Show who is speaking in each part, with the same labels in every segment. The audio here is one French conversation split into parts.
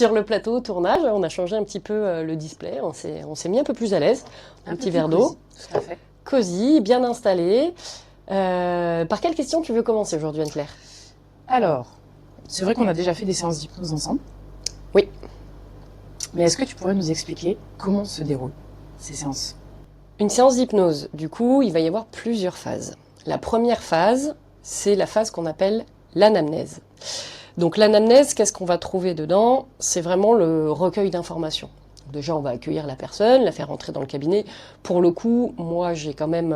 Speaker 1: sur le plateau tournage, on a changé un petit peu le display, on s'est mis un peu plus à l'aise. Un petit verre d'eau.
Speaker 2: Tout à fait.
Speaker 1: Cosy, bien installé. Par quelle question tu veux commencer aujourd'hui, Anne-Claire?
Speaker 2: Alors, c'est vrai qu'on a déjà fait des séances d'hypnose ensemble.
Speaker 1: Oui.
Speaker 2: Mais est-ce que tu pourrais nous expliquer comment se déroulent ces séances?
Speaker 1: Une séance d'hypnose, du coup, il va y avoir plusieurs phases. La première phase, c'est la phase qu'on appelle l'anamnèse. Donc l'anamnèse, qu'est-ce qu'on va trouver dedans? C'est vraiment le recueil d'informations. Déjà, on va accueillir la personne, la faire rentrer dans le cabinet. Pour le coup, moi, j'ai quand même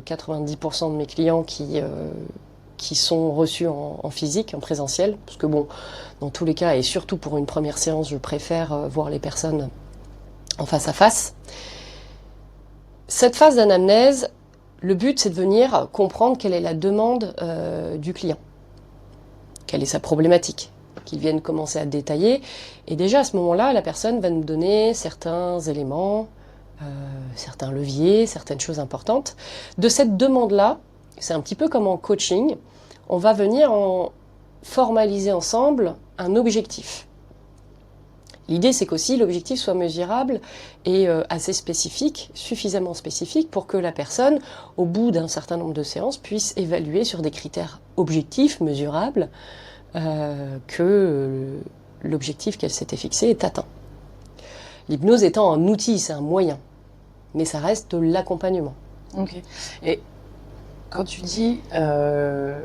Speaker 1: 90% de mes clients qui sont reçus en physique, en présentiel. Parce que bon, dans tous les cas, et surtout pour une première séance, je préfère voir les personnes en face à face. Cette phase d'anamnèse, le but, c'est de venir comprendre quelle est la demande du client. Quelle est sa problématique, qu'ils viennent commencer à détailler. Et déjà, à ce moment-là, la personne va nous donner certains éléments, certains leviers, certaines choses importantes. De cette demande-là, c'est un petit peu comme en coaching, on va venir formaliser ensemble un objectif. L'idée, c'est qu'aussi l'objectif soit mesurable et assez spécifique, suffisamment spécifique pour que la personne, au bout d'un certain nombre de séances, puisse évaluer sur des critères objectifs, mesurables, que l'objectif qu'elle s'était fixé est atteint. L'hypnose étant un outil, c'est un moyen, mais ça reste de l'accompagnement.
Speaker 2: Ok. Et quand tu dis que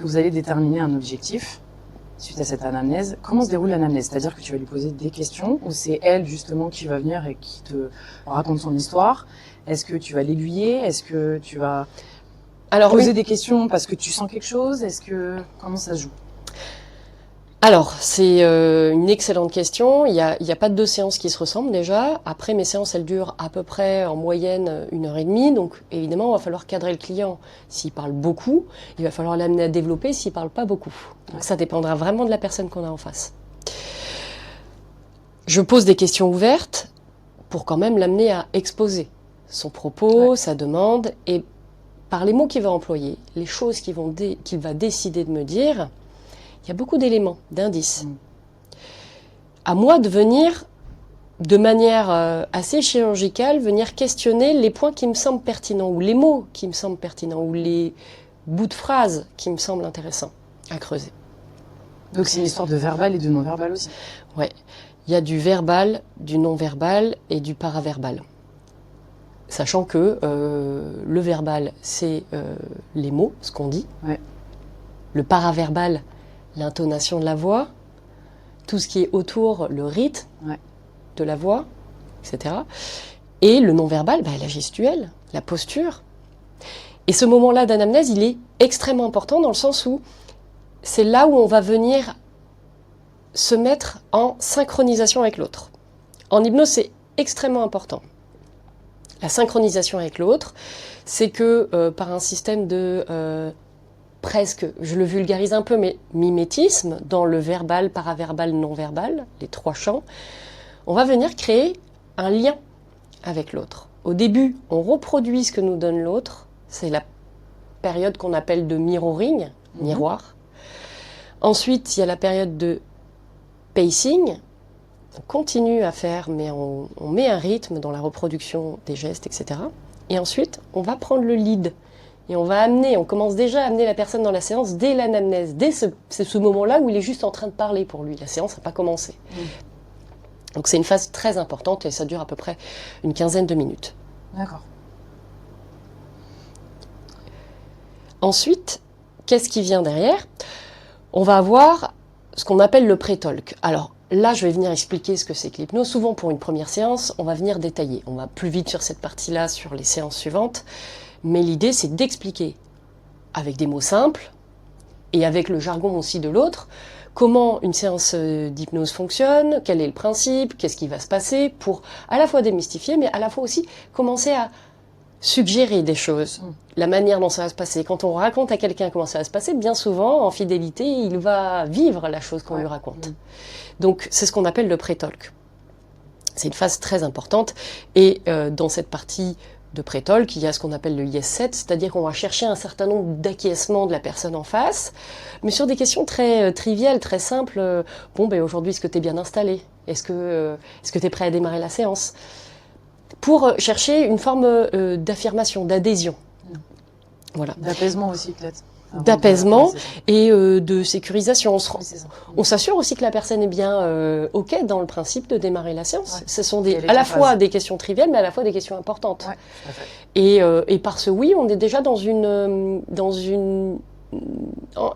Speaker 2: vous allez déterminer un objectif, suite à cette anamnèse, comment se déroule l'anamnèse? C'est-à-dire que tu vas lui poser des questions ou c'est elle justement qui va venir et qui te raconte son histoire? Est-ce que tu vas l'aiguiller? Est-ce que tu vas poser des questions parce que tu sens quelque chose? Comment ça se joue?
Speaker 1: Alors, c'est une excellente question. Il y a pas de deux séances qui se ressemblent déjà. Après, mes séances, elles durent à peu près en moyenne 1h30. Donc, évidemment, il va falloir cadrer le client. S'il parle beaucoup, il va falloir l'amener à développer s'il parle pas beaucoup. Donc, ça dépendra vraiment de la personne qu'on a en face. Je pose des questions ouvertes pour quand même l'amener à exposer son propos, sa demande, et par les mots qu'il va employer, les choses qu'il va décider de me dire, il y a beaucoup d'éléments, d'indices. À moi de venir, de manière assez chirurgicale, venir questionner les points qui me semblent pertinents, ou les mots qui me semblent pertinents, ou les bouts de phrases qui me semblent intéressants à creuser.
Speaker 2: Donc c'est une histoire de verbal et de non-verbal aussi?
Speaker 1: Ouais. Il y a du verbal, du non-verbal et du paraverbal. Sachant que le verbal, c'est les mots, ce qu'on dit.
Speaker 2: Ouais.
Speaker 1: Le paraverbal, l'intonation de la voix, tout ce qui est autour, le rythme de la voix, etc. Et le non-verbal, la gestuelle, la posture. Et ce moment-là d'anamnèse, il est extrêmement important dans le sens où c'est là où on va venir se mettre en synchronisation avec l'autre. En hypnose, c'est extrêmement important. La synchronisation avec l'autre, c'est que par un système de presque, je le vulgarise un peu, mais mimétisme, dans le verbal, paraverbal, non-verbal, les trois champs, on va venir créer un lien avec l'autre. Au début, on reproduit ce que nous donne l'autre, c'est la période qu'on appelle de mirroring, miroir. Ensuite, il y a la période de pacing, on continue à faire, mais on met un rythme dans la reproduction des gestes, etc. Et ensuite, on va prendre le lead. Et on commence déjà à amener la personne dans la séance dès l'anamnèse, c'est ce moment-là où il est juste en train de parler pour lui. La séance n'a pas commencé. Donc c'est une phase très importante et ça dure à peu près une quinzaine de minutes.
Speaker 2: D'accord.
Speaker 1: Ensuite, qu'est-ce qui vient derrière? On va avoir ce qu'on appelle le pré-talk. Alors là, je vais venir expliquer ce que c'est que l'hypnose. Souvent, pour une première séance, on va venir détailler. On va plus vite sur cette partie-là, sur les séances suivantes. Mais l'idée, c'est d'expliquer, avec des mots simples, et avec le jargon aussi de l'autre, comment une séance d'hypnose fonctionne, quel est le principe, qu'est-ce qui va se passer, pour à la fois démystifier, mais à la fois aussi commencer à suggérer des choses, la manière dont ça va se passer. Quand on raconte à quelqu'un comment ça va se passer, bien souvent, en fidélité, il va vivre la chose qu'on lui raconte. Donc, c'est ce qu'on appelle le pré-talk. C'est une phase très importante, et dans cette partie de pré-talk, il y a ce qu'on appelle le yes set, c'est-à-dire qu'on va chercher un certain nombre d'acquiescements de la personne en face, mais sur des questions très triviales, très simples. Bon, aujourd'hui, est-ce que tu es bien installé? Est-ce que tu es prêt à démarrer la séance? Pour chercher une forme d'affirmation, d'adhésion. Voilà.
Speaker 2: D'apaisement aussi, peut-être.
Speaker 1: D'apaisement et de sécurisation. On
Speaker 2: Oui,
Speaker 1: s'assure aussi que la personne est bien OK dans le principe de démarrer la séance.
Speaker 2: Ouais.
Speaker 1: Ce sont à la fois des questions triviales, mais à la fois des questions importantes.
Speaker 2: Ouais, tout à fait.
Speaker 1: Et par ce oui, on est déjà dans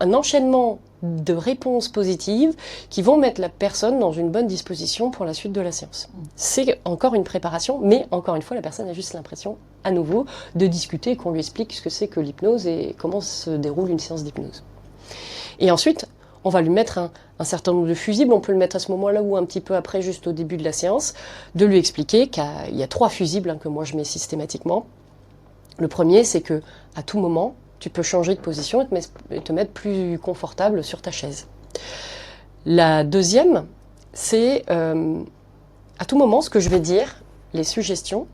Speaker 1: un enchaînement de réponses positives qui vont mettre la personne dans une bonne disposition pour la suite de la séance. C'est encore une préparation, mais encore une fois, la personne a juste l'impression, à nouveau, de discuter et qu'on lui explique ce que c'est que l'hypnose et comment se déroule une séance d'hypnose. Et ensuite, on va lui mettre un certain nombre de fusibles. On peut le mettre à ce moment-là ou un petit peu après, juste au début de la séance, de lui expliquer qu'il y a 3 fusibles que moi je mets systématiquement. Le premier, c'est que à tout moment, tu peux changer de position et te mettre plus confortable sur ta chaise. La deuxième, c'est à tout moment, ce que je vais dire, les suggestions,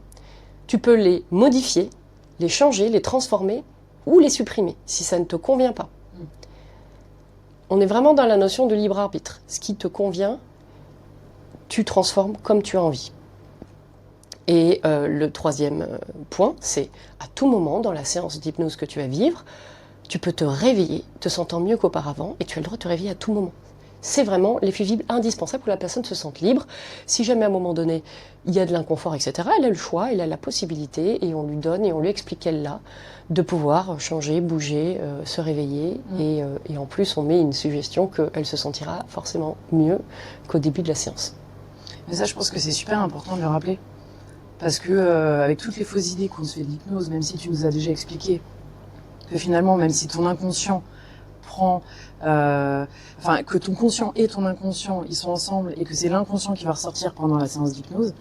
Speaker 1: tu peux les modifier, les changer, les transformer ou les supprimer si ça ne te convient pas. On est vraiment dans la notion de libre arbitre. Ce qui te convient, tu transformes comme tu as envie. Et le troisième point, c'est à tout moment dans la séance d'hypnose que tu vas vivre, tu peux te réveiller, te sentant mieux qu'auparavant, et tu as le droit de te réveiller à tout moment. C'est vraiment les fusibles indispensables pour que la personne se sente libre. Si jamais à un moment donné, il y a de l'inconfort, etc., elle a le choix, elle a la possibilité, et on lui donne, et on lui explique qu'elle l'a, de pouvoir changer, bouger, se réveiller, et en plus on met une suggestion qu'elle se sentira forcément mieux qu'au début de la séance.
Speaker 2: Mais ça, je pense que c'est super important de le rappeler. Parce que avec toutes les fausses idées qu'on se fait de l'hypnose, même si tu nous as déjà expliqué que finalement, même si ton inconscient prend, que ton conscient et ton inconscient, ils sont ensemble et que c'est l'inconscient qui va ressortir pendant la séance d'hypnose,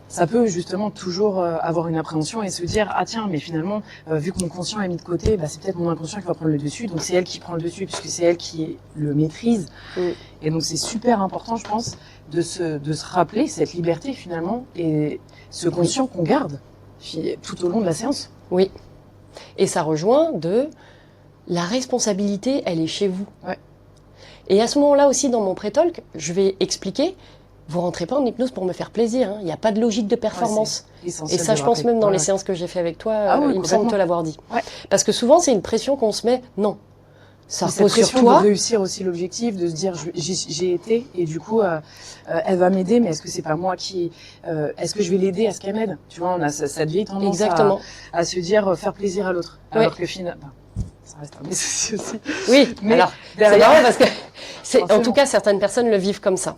Speaker 2: ça peut justement toujours avoir une appréhension et se dire ah tiens mais finalement vu que mon conscient est mis de côté, c'est peut-être mon inconscient qui va prendre le dessus, donc c'est elle qui prend le dessus puisque c'est elle qui le maîtrise. Et donc c'est super important, je pense, de se rappeler cette liberté finalement et ce conscient qu'on garde tout au long de la séance.
Speaker 1: Oui. Et ça rejoint de la responsabilité, elle est chez vous.
Speaker 2: Ouais.
Speaker 1: Et à ce moment-là aussi, dans mon pré-talk, je vais expliquer, vous rentrez pas en hypnose pour me faire plaisir. Hein. Il n'y a pas de logique de performance.
Speaker 2: Ouais,
Speaker 1: et ça, je pense même dans les séances que j'ai fait avec toi, il me semble te l'avoir dit.
Speaker 2: Ouais.
Speaker 1: Parce que souvent, c'est une pression qu'on se met. Non. Ça repose sur
Speaker 2: pression
Speaker 1: toi.
Speaker 2: De réussir aussi l'objectif, de se dire j'ai été et du coup elle va m'aider, mais est-ce que c'est pas moi qui est-ce que je vais l'aider à ce qu'elle m'aide? Tu vois, on a cette vieille tendance à se dire faire plaisir à l'autre, alors que finalement ça reste un souci aussi.
Speaker 1: Oui, mais alors c'est marrant parce que en tout cas certaines personnes le vivent comme ça.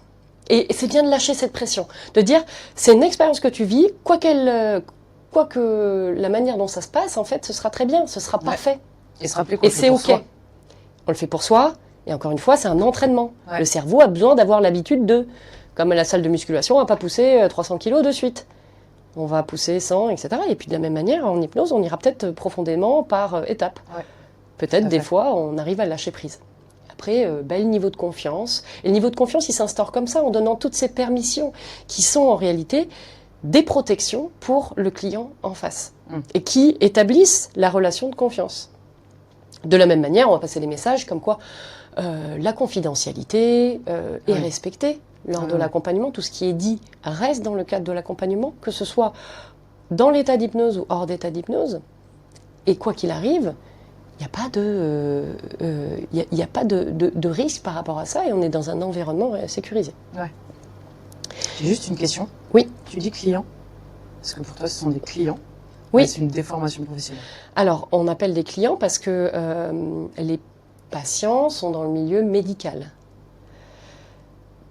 Speaker 1: Et c'est bien de lâcher cette pression, de dire c'est une expérience que tu vis, quoi que la manière dont ça se passe, en fait, ce sera très bien, ce sera parfait.
Speaker 2: Et se rappeler qu'on
Speaker 1: et c'est ok.
Speaker 2: Soi.
Speaker 1: On le fait pour soi, et encore une fois, c'est un entraînement.
Speaker 2: Ouais.
Speaker 1: Le cerveau a besoin d'avoir l'habitude comme à la salle de musculation, on va pas pousser 300 kilos de suite. On va pousser 100, etc. Et puis de la même manière, en hypnose, on ira peut-être profondément par étapes. Ouais. Peut-être des fois, on arrive à lâcher prise. Après, le niveau de confiance. Et le niveau de confiance, il s'instaure comme ça, en donnant toutes ces permissions qui sont en réalité des protections pour le client en face. Et qui établissent la relation de confiance. De la même manière, on va passer des messages comme quoi la confidentialité est respectée lors de l'accompagnement. Tout ce qui est dit reste dans le cadre de l'accompagnement, que ce soit dans l'état d'hypnose ou hors d'état d'hypnose. Et quoi qu'il arrive, il n'y a pas de risque par rapport à ça et on est dans un environnement sécurisé.
Speaker 2: Ouais. J'ai juste une question.
Speaker 1: Oui.
Speaker 2: Tu dis client, parce que pour toi, ce sont des clients.
Speaker 1: Oui.
Speaker 2: C'est une déformation professionnelle.
Speaker 1: Alors, on appelle des clients parce que les patients sont dans le milieu médical.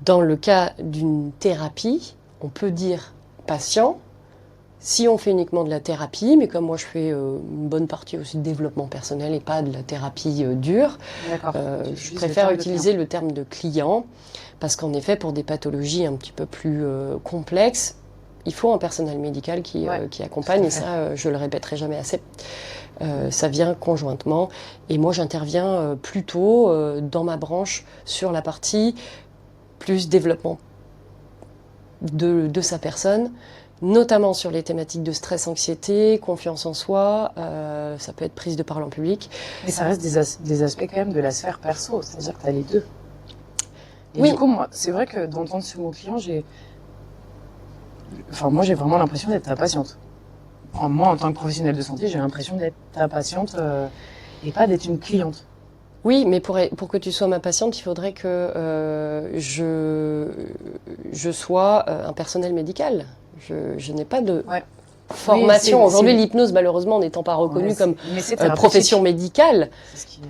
Speaker 1: Dans le cas d'une thérapie, on peut dire patient si on fait uniquement de la thérapie, mais comme moi je fais une bonne partie aussi de développement personnel et pas de la thérapie dure, je préfère utiliser le terme de client parce qu'en effet, pour des pathologies un petit peu plus complexes, il faut un personnel médical qui accompagne, et ça, je le répéterai jamais assez. Ça vient conjointement. Et moi, j'interviens plutôt dans ma branche sur la partie plus développement de sa personne, notamment sur les thématiques de stress, anxiété, confiance en soi, ça peut être prise de parole en public.
Speaker 2: Mais ça reste des aspects quand même de la sphère perso, c'est-à-dire que tu as les deux. Et du coup, moi, c'est vrai que d'entendre ce mot client, moi, j'ai vraiment l'impression d'être ta patiente. Moi, en tant que professionnelle de santé, j'ai l'impression d'être ta patiente et pas d'être une cliente.
Speaker 1: Oui, mais pour que tu sois ma patiente, il faudrait que je sois un personnel médical. Je n'ai pas de formation.
Speaker 2: Oui,
Speaker 1: Aujourd'hui, l'hypnose, malheureusement, n'étant pas reconnue comme profession médicale,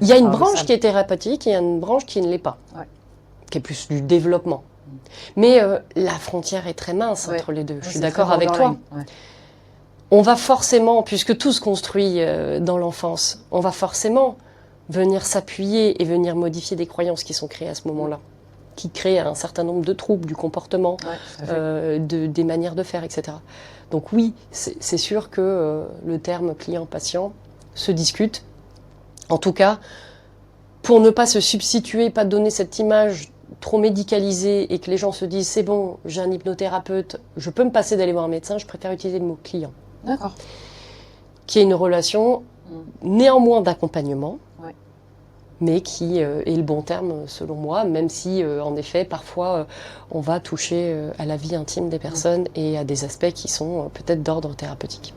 Speaker 1: il y a une branche qui est thérapeutique et il y a une branche qui ne l'est pas, qui est plus du développement. Mais la frontière est très mince entre les deux. Je suis d'accord avec toi. On va forcément, puisque tout se construit dans l'enfance, on va forcément venir s'appuyer et venir modifier des croyances qui sont créées à ce moment-là, qui créent un certain nombre de troubles du comportement, des manières de faire, etc. Donc oui, c'est sûr que le terme client-patient se discute. En tout cas, pour ne pas se substituer, pas donner cette image trop médicalisée et que les gens se disent c'est bon, j'ai un hypnothérapeute, je peux me passer d'aller voir un médecin, je préfère utiliser le mot client.
Speaker 2: D'accord.
Speaker 1: Qui est une relation néanmoins d'accompagnement, mais qui est le bon terme selon moi, même si en effet parfois on va toucher à la vie intime des personnes et à des aspects qui sont peut-être d'ordre thérapeutique.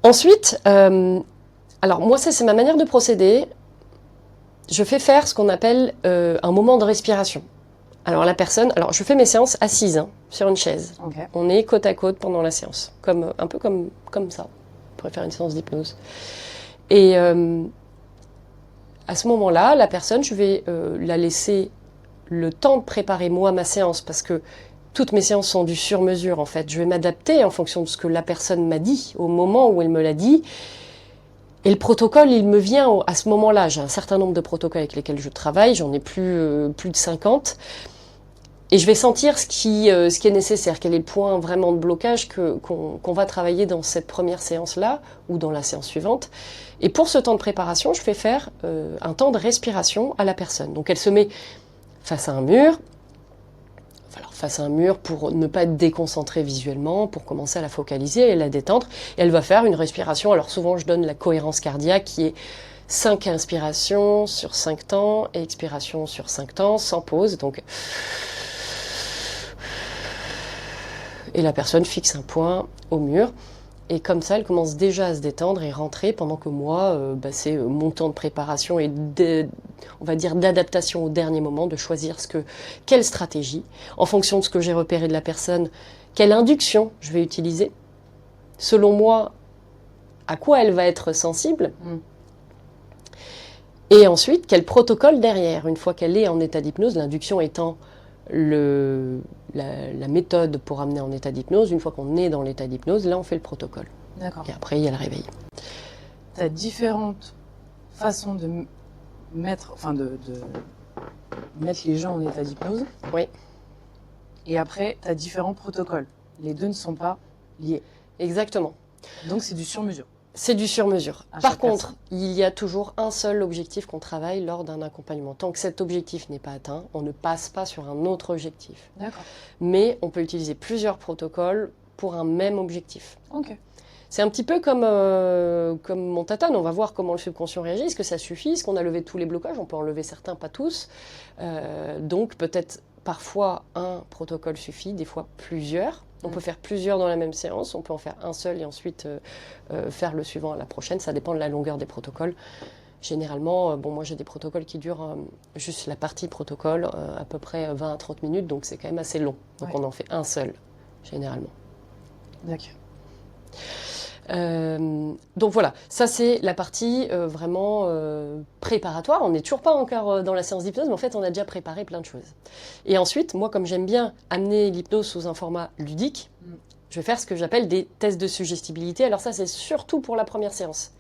Speaker 1: Ensuite, alors moi c'est ma manière de procéder. Je fais faire ce qu'on appelle un moment de respiration. Alors je fais mes séances assises sur une chaise.
Speaker 2: Okay.
Speaker 1: On est côte à côte pendant la séance, un peu comme ça. On pourrait faire une séance d'hypnose. Et à ce moment-là, la personne, je vais la laisser le temps de préparer moi ma séance parce que toutes mes séances sont du sur-mesure en fait. Je vais m'adapter en fonction de ce que la personne m'a dit au moment où elle me l'a dit. Et le protocole, il me vient à ce moment-là. J'ai un certain nombre de protocoles avec lesquels je travaille. J'en ai plus de 50. Et je vais sentir ce qui est nécessaire, quel est le point vraiment de blocage qu'on va travailler dans cette première séance-là ou dans la séance suivante. Et pour ce temps de préparation, je fais faire un temps de respiration à la personne. Donc elle se met face à un mur, pour ne pas être déconcentrée visuellement, pour commencer à la focaliser et la détendre. Et elle va faire une respiration. Alors souvent, je donne la cohérence cardiaque qui est 5 inspirations sur 5 temps et expiration sur 5 temps, sans pause. Donc... Et la personne fixe un point au mur. Et comme ça, elle commence déjà à se détendre et rentrer pendant que moi, c'est mon temps de préparation et on va dire d'adaptation au dernier moment, de choisir quelle stratégie, en fonction de ce que j'ai repéré de la personne, quelle induction je vais utiliser, selon moi, à quoi elle va être sensible, et ensuite, quel protocole derrière, une fois qu'elle est en état d'hypnose, l'induction étant la méthode pour amener en état d'hypnose. Une fois qu'on est dans l'état d'hypnose, là on fait le protocole.
Speaker 2: D'accord.
Speaker 1: Et après il y a le réveil.
Speaker 2: Tu as différentes façons de mettre les gens en état d'hypnose.
Speaker 1: Oui.
Speaker 2: Et après, tu as différents protocoles. Les deux ne sont pas liés.
Speaker 1: Exactement.
Speaker 2: Donc c'est du sur-mesure.
Speaker 1: C'est du sur-mesure. Par contre, il y a toujours un seul objectif qu'on travaille lors d'un accompagnement. Tant que cet objectif n'est pas atteint, on ne passe pas sur un autre objectif.
Speaker 2: D'accord.
Speaker 1: Mais on peut utiliser plusieurs protocoles pour un même objectif.
Speaker 2: Ok.
Speaker 1: C'est un petit peu comme mon tatane. On va voir comment le subconscient réagit. Est-ce que ça suffit? Est-ce qu'on a levé tous les blocages? On peut en lever certains, pas tous. Donc peut-être parfois un protocole suffit, des fois plusieurs. On peut faire plusieurs dans la même séance, on peut en faire un seul et ensuite faire le suivant à la prochaine. Ça dépend de la longueur des protocoles. Généralement, moi j'ai des protocoles qui durent juste la partie protocole à peu près 20 à 30 minutes, donc c'est quand même assez long. Donc on en fait un seul, généralement.
Speaker 2: D'accord.
Speaker 1: Donc voilà, ça c'est la partie vraiment préparatoire. On n'est toujours pas encore dans la séance d'hypnose, mais en fait on a déjà préparé plein de choses. Et ensuite, moi comme j'aime bien amener l'hypnose sous un format ludique, je vais faire ce que j'appelle des tests de suggestibilité. Alors ça c'est surtout pour la première séance,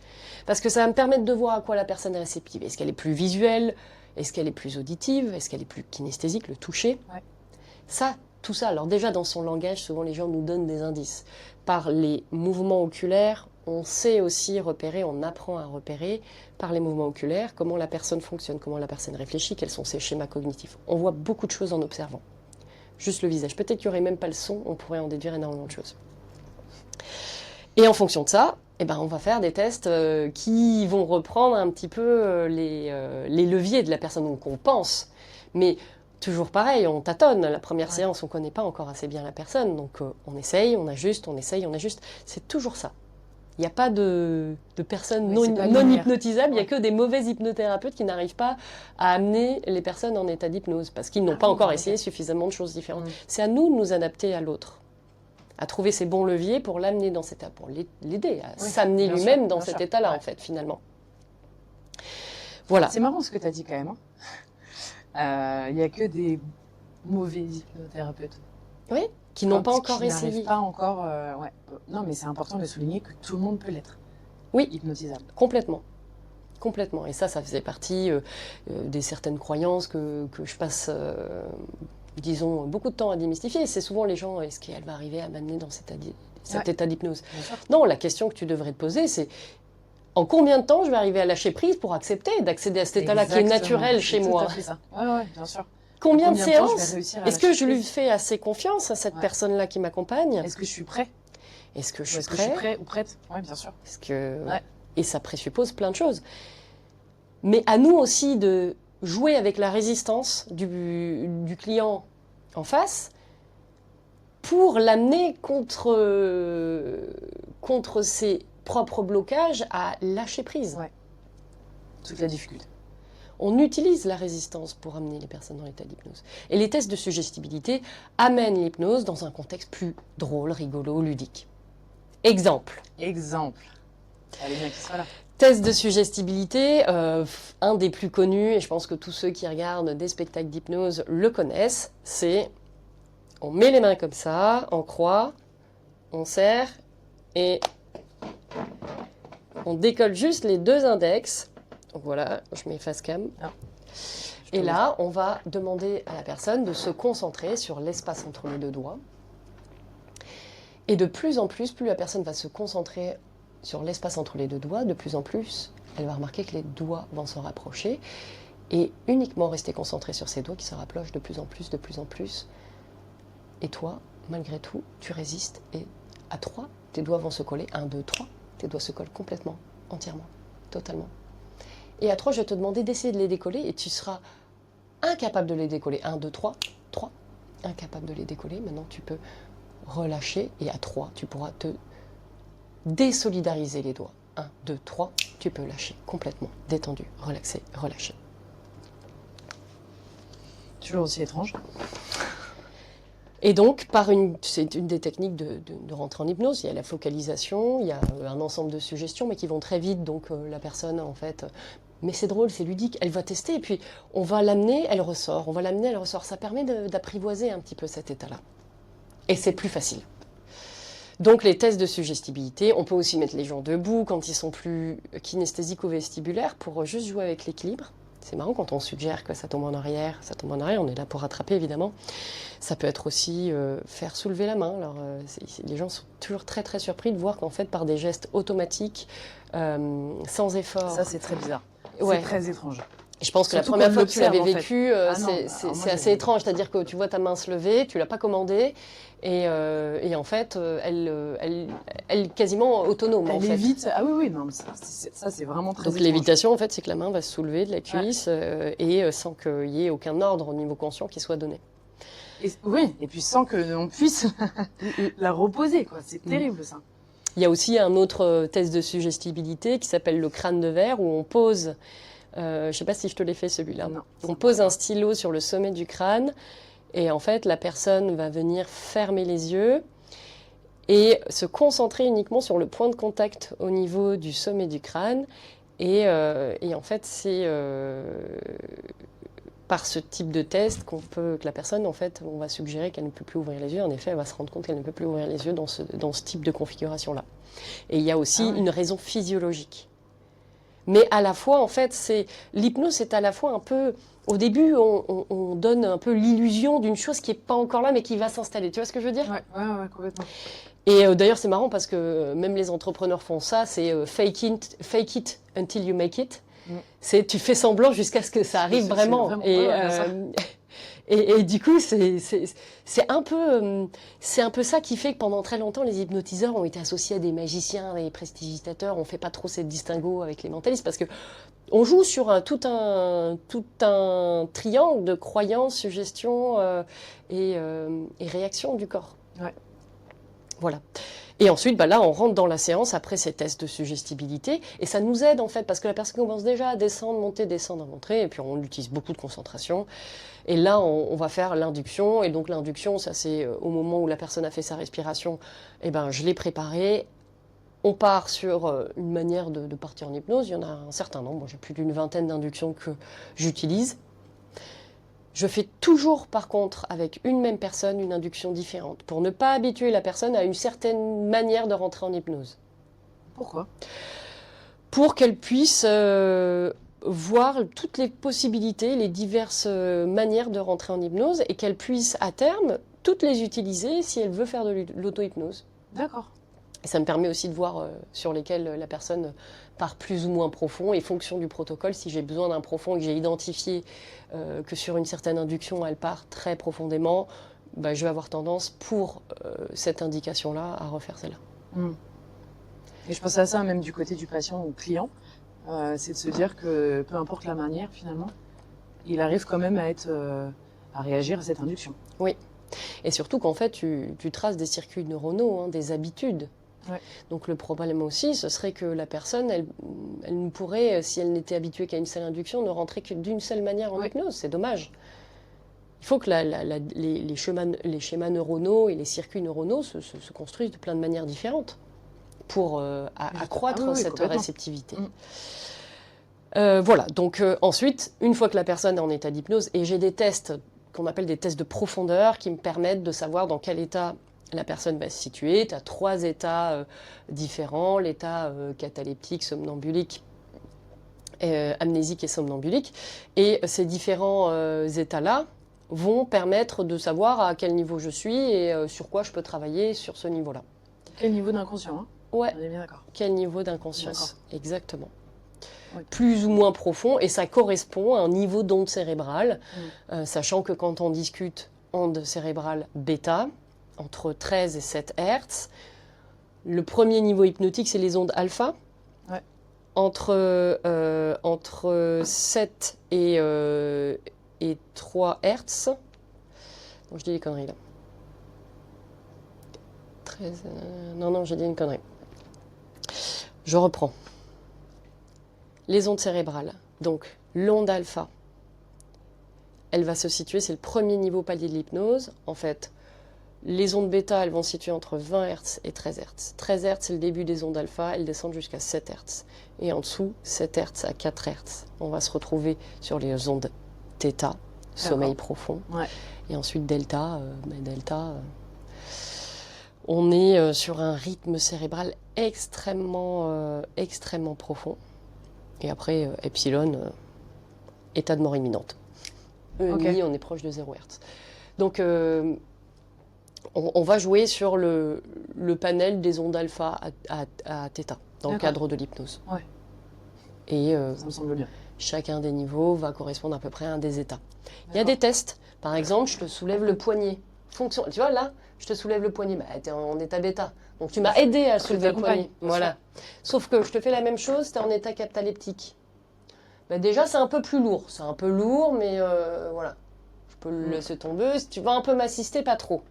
Speaker 1: parce que ça va me permettre de voir à quoi la personne est réceptive. Est-ce qu'elle est plus visuelle? Est-ce qu'elle est plus auditive? Est-ce qu'elle est plus kinesthésique, le toucher? Ça, tout ça, alors déjà dans son langage, souvent les gens nous donnent des indices. Par les mouvements oculaires, on sait aussi repérer, on apprend à repérer par les mouvements oculaires comment la personne fonctionne, comment la personne réfléchit, quels sont ses schémas cognitifs. On voit beaucoup de choses en observant. Juste le visage. Peut-être qu'il n'y aurait même pas le son, on pourrait en déduire énormément de choses. Et en fonction de ça, eh ben, on va faire des tests qui vont reprendre un petit peu les leviers de la personne, donc on pense. Mais toujours pareil, on tâtonne. La première séance, on ne connaît pas encore assez bien la personne, donc on essaye, on ajuste, on essaye, on ajuste. C'est toujours ça. Il n'y a pas de personnes non hypnotisables, il n'y a que des mauvais hypnothérapeutes qui n'arrivent pas à amener les personnes en état d'hypnose, parce qu'ils n'ont pas encore essayé suffisamment de choses différentes. C'est à nous de nous adapter à l'autre, à trouver ses bons leviers pour l'amener dans cet état, pour l'aider à s'amener lui-même dans cet état-là, en fait, finalement. Voilà.
Speaker 2: C'est marrant ce que tu as dit quand même. Il n'y a que des mauvais hypnothérapeutes.
Speaker 1: Oui, qui n'ont pas encore essayé.
Speaker 2: Pas encore, Non, mais c'est important de souligner que tout le monde peut l'être.
Speaker 1: Oui,
Speaker 2: hypnotisable.
Speaker 1: Complètement. Complètement. Et ça faisait partie des certaines croyances que je passe, disons, beaucoup de temps à démystifier. C'est souvent les gens, est-ce qu'elle va arriver à m'amener dans cet état d'hypnose? Non, la question que tu devrais te poser, c'est en combien de temps je vais arriver à lâcher prise pour accepter d'accéder à cet état-là qui est naturel chez moi?
Speaker 2: Tout à fait ça. Ouais, bien sûr.
Speaker 1: Combien de séances? Est-ce que je lui fais assez confiance à cette personne-là qui m'accompagne?
Speaker 2: Est-ce que je suis prêt?
Speaker 1: Est-ce que je suis
Speaker 2: prêt ou prête? Oui, bien sûr.
Speaker 1: Et ça présuppose plein de choses. Mais à nous aussi de jouer avec la résistance du client en face pour l'amener contre ses propres blocages à lâcher prise.
Speaker 2: Ouais. Toute la difficulté.
Speaker 1: On utilise la résistance pour amener les personnes dans l'état d'hypnose. Et les tests de suggestibilité amènent l'hypnose dans un contexte plus drôle, rigolo, ludique. Exemple.
Speaker 2: Allez bien qu'il soit là.
Speaker 1: Test de suggestibilité, un des plus connus, et je pense que tous ceux qui regardent des spectacles d'hypnose le connaissent, c'est on met les mains comme ça, en croix, on serre et on décolle juste les deux index. Donc voilà, je mets face cam. Et là, on va demander à la personne de se concentrer sur l'espace entre les deux doigts. Et de plus en plus la personne va se concentrer sur l'espace entre les deux doigts, de plus en plus, elle va remarquer que les doigts vont se rapprocher et uniquement rester concentrée sur ces doigts qui se rapprochent de plus en plus, de plus en plus. Et toi, malgré tout, tu résistes et à 3, tes doigts vont se coller. 1, 2, 3, tes doigts se collent complètement, entièrement, totalement. Et à 3, je vais te demander d'essayer de les décoller et tu seras incapable de les décoller. 1, 2, 3, 3, incapable de les décoller. Maintenant, tu peux relâcher et à 3, tu pourras te désolidariser les doigts. 1, 2, 3, tu peux lâcher complètement, détendu, relaxé, relâché.
Speaker 2: Toujours aussi étrange.
Speaker 1: Et donc, c'est une des techniques de rentrer en hypnose. Il y a la focalisation, il y a un ensemble de suggestions, mais qui vont très vite. Donc, la personne, en fait, mais c'est drôle, c'est ludique, elle va tester, et puis on va l'amener, elle ressort. On va l'amener, elle ressort. Ça permet d'apprivoiser un petit peu cet état-là. Et c'est plus facile. Donc, les tests de suggestibilité, on peut aussi mettre les gens debout quand ils sont plus kinesthésico-vestibulaires pour juste jouer avec l'équilibre. C'est marrant quand on suggère que ça tombe en arrière, on est là pour rattraper évidemment. Ça peut être aussi faire soulever la main. Alors, les gens sont toujours très très surpris de voir qu'en fait par des gestes automatiques, sans effort.
Speaker 2: Ça c'est très bizarre, c'est très étrange.
Speaker 1: Et je pense que surtout la première fois que tu l'avais vécu, c'est assez étrange. C'est-à-dire que tu vois ta main se lever, tu l'as pas commandée, et en fait, elle est quasiment autonome.
Speaker 2: Elle évite. Ah oui, non, ça c'est vraiment très.
Speaker 1: Donc l'évitation, en fait, c'est que la main va se soulever de la cuisse et sans qu'il y ait aucun ordre au niveau conscient qui soit donné.
Speaker 2: Et puis sans que l'on puisse la reposer, quoi. C'est terrible ça.
Speaker 1: Il y a aussi un autre test de suggestibilité qui s'appelle le crâne de verre, où on pose. Je ne sais pas si je te l'ai fait celui-là. On pose un stylo sur le sommet du crâne et en fait la personne va venir fermer les yeux et se concentrer uniquement sur le point de contact au niveau du sommet du crâne et en fait c'est par ce type de test que la personne, en fait, on va suggérer qu'elle ne peut plus ouvrir les yeux. En effet, elle va se rendre compte qu'elle ne peut plus ouvrir les yeux dans ce type de configuration-là. Et il y a aussi une raison physiologique. Mais à la fois, en fait, l'hypnose, c'est à la fois un peu... Au début, on donne un peu l'illusion d'une chose qui n'est pas encore là, mais qui va s'installer. Tu vois ce que je veux dire ?
Speaker 2: Ouais, complètement.
Speaker 1: Et d'ailleurs, c'est marrant parce que même les entrepreneurs font ça, c'est fake it until you make it. C'est tu fais semblant jusqu'à ce que ça arrive vraiment. Et du coup, c'est un peu ça qui fait que pendant très longtemps, les hypnotiseurs ont été associés à des magiciens, des prestigitateurs. On fait pas trop cette distinguo avec les mentalistes parce que on joue sur tout un triangle de croyances, suggestions et réactions du corps.
Speaker 2: Ouais.
Speaker 1: Voilà. Et ensuite, bah là, on rentre dans la séance après ces tests de suggestibilité. Et ça nous aide, en fait, parce que la personne commence déjà à descendre, monter. Et puis, on utilise beaucoup de concentration. Et là, on va faire l'induction. Et donc, l'induction, ça, c'est au moment où la personne a fait sa respiration. Eh ben, je l'ai préparée. On part sur une manière de partir en hypnose. Il y en a un certain nombre. Moi, j'ai plus d'une vingtaine d'inductions que j'utilise. Je fais toujours, par contre, avec une même personne, une induction différente, pour ne pas habituer la personne à une certaine manière de rentrer en hypnose.
Speaker 2: Pourquoi ?
Speaker 1: Pour qu'elle puisse voir toutes les possibilités, les diverses manières de rentrer en hypnose, et qu'elle puisse, à terme, toutes les utiliser si elle veut faire de l'auto-hypnose.
Speaker 2: D'accord.
Speaker 1: Et ça me permet aussi de voir sur lesquels la personne part plus ou moins profond, et fonction du protocole, si j'ai besoin d'un profond et que j'ai identifié que sur une certaine induction, elle part très profondément, bah, je vais avoir tendance, pour cette indication-là, à refaire celle-là.
Speaker 2: Mmh. Et je pense à ça même du côté du patient ou client, c'est de se dire que peu importe la manière, finalement, il arrive quand même à réagir à cette induction.
Speaker 1: Oui. Et surtout qu'en fait, tu traces des circuits neuronaux, des habitudes.
Speaker 2: Ouais.
Speaker 1: Donc le problème aussi, ce serait que la personne, elle ne pourrait, si elle n'était habituée qu'à une seule induction, ne rentrer que d'une seule manière en hypnose. C'est dommage. Il faut que les schémas neuronaux et les circuits neuronaux se construisent de plein de manières différentes pour accroître cette réceptivité. Voilà, donc ensuite, une fois que la personne est en état d'hypnose, et j'ai des tests qu'on appelle des tests de profondeur qui me permettent de savoir dans quel état la personne va se situer. Tu as 3 états différents, l'état cataleptique, somnambulique, amnésique et somnambulique. Et ces différents états-là vont permettre de savoir à quel niveau je suis et sur quoi je peux travailler sur ce niveau-là.
Speaker 2: Quel niveau d'inconscient, hein ?
Speaker 1: Ouais.
Speaker 2: On est bien d'accord.
Speaker 1: Quel niveau d'inconscience, exactement.
Speaker 2: Oui.
Speaker 1: Plus ou moins profond, et ça correspond à un niveau d'onde cérébrale, sachant que quand on discute onde cérébrale bêta, entre 13 et 7 Hertz, le premier niveau hypnotique, c'est les ondes alpha.
Speaker 2: Ouais.
Speaker 1: Entre 7 et 3 Hertz. Donc je dis des conneries là. 13, non, j'ai dit une connerie. Je reprends. Les ondes cérébrales. Donc, l'onde alpha, elle va se situer, c'est le premier niveau palier de l'hypnose. En fait, les ondes bêta, elles vont se situer entre 20 Hz et 13 Hz. 13 Hz, c'est le début des ondes alpha, elles descendent jusqu'à 7 Hz. Et en dessous, 7 Hz à 4 Hz. On va se retrouver sur les ondes θ, sommeil profond.
Speaker 2: Ouais.
Speaker 1: Et ensuite, delta, on est sur un rythme cérébral extrêmement profond. Et après, epsilon, état de mort imminente. EMI, on est proche de 0 Hz. Donc, on va jouer sur le panel des ondes alpha à θ, dans le cadre de l'hypnose.
Speaker 2: Ouais.
Speaker 1: Et
Speaker 2: ça me semble bien.
Speaker 1: Chacun des niveaux va correspondre à peu près à un des états. Il y a des tests. Par exemple, je te soulève le poignet. Tu vois, là, je te soulève le poignet. Bah, tu es en état bêta. Donc, tu m'as aidé à soulever le poignet. Voilà. Sauf que je te fais la même chose, tu es en état cataleptique. Bah, déjà, c'est un peu plus lourd. C'est un peu lourd, mais voilà. Je peux le laisser tomber. Si tu vas un peu m'assister, pas trop.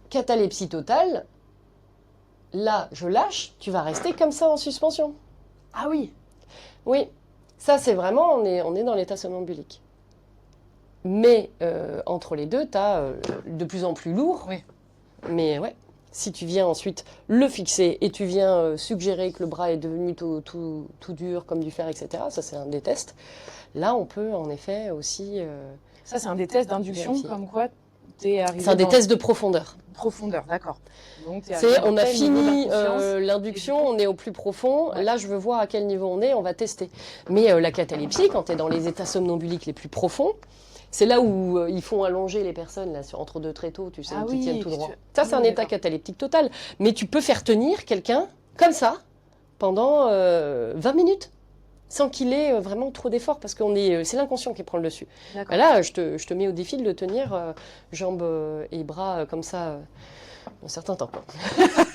Speaker 1: Catalepsie totale. Là, je lâche. Tu vas rester comme ça en suspension.
Speaker 2: Ah oui.
Speaker 1: Oui. Ça, c'est vraiment, on est dans l'état somnambulique. Mais entre les deux, tu as de plus en plus lourd.
Speaker 2: Oui.
Speaker 1: Mais ouais, si tu viens ensuite le fixer et tu viens suggérer que le bras est devenu tout dur comme du fer, etc., ça c'est un des tests. Là, on peut en effet aussi...
Speaker 2: ça, c'est un des tests d'induction, comme quoi tu es arrivé.
Speaker 1: C'est un des tests de profondeur.
Speaker 2: Profondeur, d'accord. Donc,
Speaker 1: on a fini l'induction, on est au plus profond. Ouais. Là, je veux voir à quel niveau on est, on va tester. Mais la catalepsie, quand tu es dans les états somnambuliques les plus profonds, c'est là où ils font allonger les personnes là, entre deux tréteaux, tu sais, qui tiennent tout droit. Ça, c'est un état cataleptique total. Mais tu peux faire tenir quelqu'un comme ça pendant 20 minutes. sans qu'il ait vraiment trop d'efforts, parce que c'est l'inconscient qui prend le dessus.
Speaker 2: D'accord.
Speaker 1: Là, je te mets au défi de le tenir jambes et bras comme ça un certain temps. Quoi.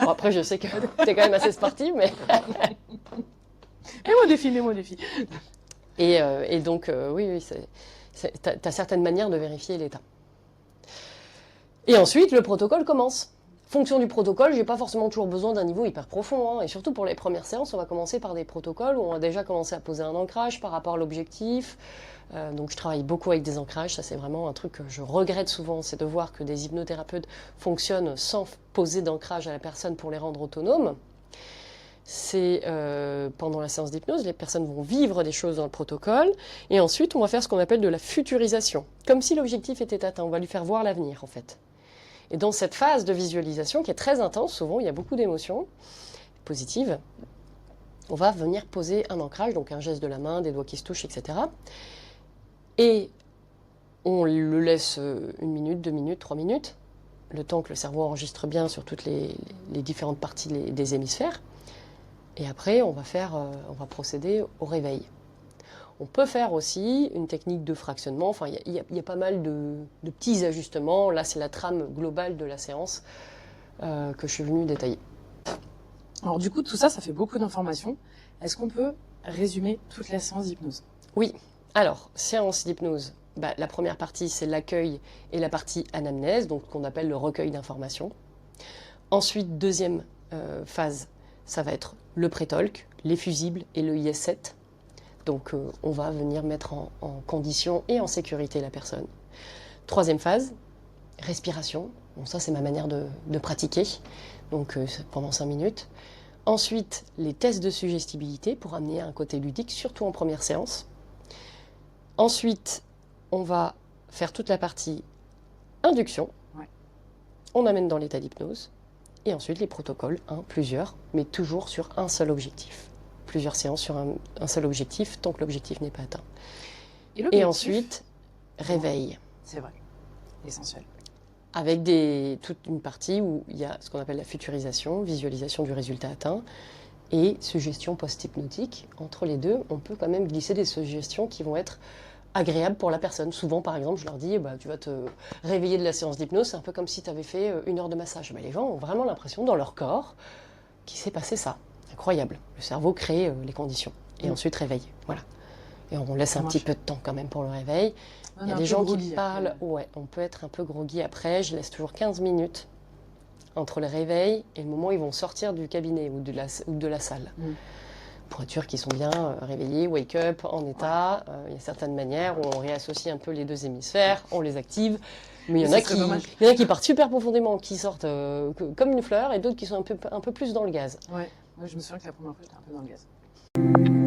Speaker 1: Bon, après, je sais que t'es quand même assez sportive, mais...
Speaker 2: Mets-moi au défi, mets-moi au défi.
Speaker 1: Et donc, oui, t'as certaines manières de vérifier l'état. Et ensuite, le protocole commence. Fonction du protocole, j'ai pas forcément toujours besoin d'un niveau hyper profond. Hein, et surtout pour les premières séances, on va commencer par des protocoles où on va déjà commencer à poser un ancrage par rapport à l'objectif. Donc je travaille beaucoup avec des ancrages, ça c'est vraiment un truc que je regrette souvent, c'est de voir que des hypnothérapeutes fonctionnent sans poser d'ancrage à la personne pour les rendre autonomes. C'est pendant la séance d'hypnose, les personnes vont vivre des choses dans le protocole, et ensuite on va faire ce qu'on appelle de la futurisation, comme si l'objectif était atteint, on va lui faire voir l'avenir en fait. Et dans cette phase de visualisation qui est très intense, souvent il y a beaucoup d'émotions positives, on va venir poser un ancrage, donc un geste de la main, des doigts qui se touchent, etc. Et on le laisse 1 minute, 2 minutes, 3 minutes, le temps que le cerveau enregistre bien sur toutes les différentes parties des hémisphères. Et après, on va procéder au réveil. On peut faire aussi une technique de fractionnement. Enfin, il y a pas mal de petits ajustements. Là, c'est la trame globale de la séance que je suis venue détailler.
Speaker 2: Alors du coup, tout ça, ça fait beaucoup d'informations. Est-ce qu'on peut résumer toute la séance d'hypnose?
Speaker 1: Oui. Alors, séance d'hypnose. La première partie, c'est l'accueil et la partie anamnèse, donc qu'on appelle le recueil d'informations. Ensuite, deuxième phase, ça va être le pré-talk, les fusibles et le IS-7. Donc on va venir mettre en condition et en sécurité la personne. Troisième phase, respiration. Bon, ça c'est ma manière de pratiquer, donc pendant 5 minutes. Ensuite, les tests de suggestibilité pour amener un côté ludique, surtout en première séance. Ensuite, on va faire toute la partie induction.
Speaker 2: Ouais.
Speaker 1: On amène dans l'état d'hypnose. Et ensuite, les protocoles, plusieurs, mais toujours sur un seul objectif. Plusieurs séances sur un seul objectif, tant que l'objectif n'est pas atteint. Et ensuite, réveil.
Speaker 2: C'est vrai, essentiel.
Speaker 1: Avec toute une partie où il y a ce qu'on appelle la futurisation, visualisation du résultat atteint, et suggestion post-hypnotique. Entre les deux, on peut quand même glisser des suggestions qui vont être agréables pour la personne. Souvent, par exemple, je leur dis, tu vas te réveiller de la séance d'hypnose, c'est un peu comme si tu avais fait 1 heure de massage. Les gens ont vraiment l'impression dans leur corps qu'il s'est passé ça. Incroyable. Le cerveau crée les conditions. Et ensuite, réveil. Voilà. Et on laisse un petit peu de temps quand même pour le réveil. Il y a des gens qui parlent. Ouais, on peut être un peu groggy après. Je laisse toujours 15 minutes entre le réveil et le moment où ils vont sortir du cabinet ou de la salle. Pour être sûr qu'ils sont bien réveillés, wake up, en état. Il y a certaines manières où on réassocie un peu les deux hémisphères, on les active. Mais il y en a qui partent super profondément, qui sortent comme une fleur, et d'autres qui sont un peu plus dans le gaz.
Speaker 2: Ouais, moi je me souviens que la première fois j'étais un peu dans le gaz.